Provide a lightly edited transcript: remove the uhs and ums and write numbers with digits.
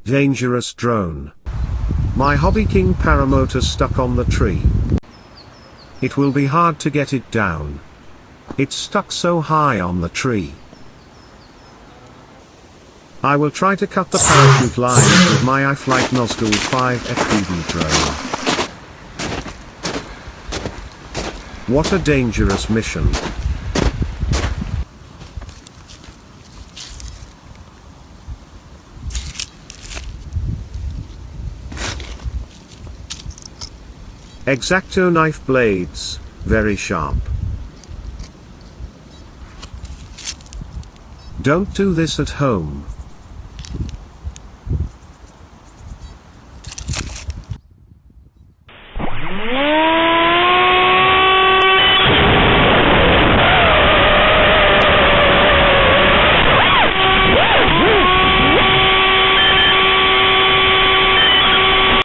Dangerous drone. My hobby king paramotor stuck on the tree. It will be hard to get it down. It's stuck so high on the tree. I will try to cut the parachute lines with my iFlight Nosgold 5 FPV drone. What a dangerous mission. X-Acto knife blades, very sharp. Don't do this at home,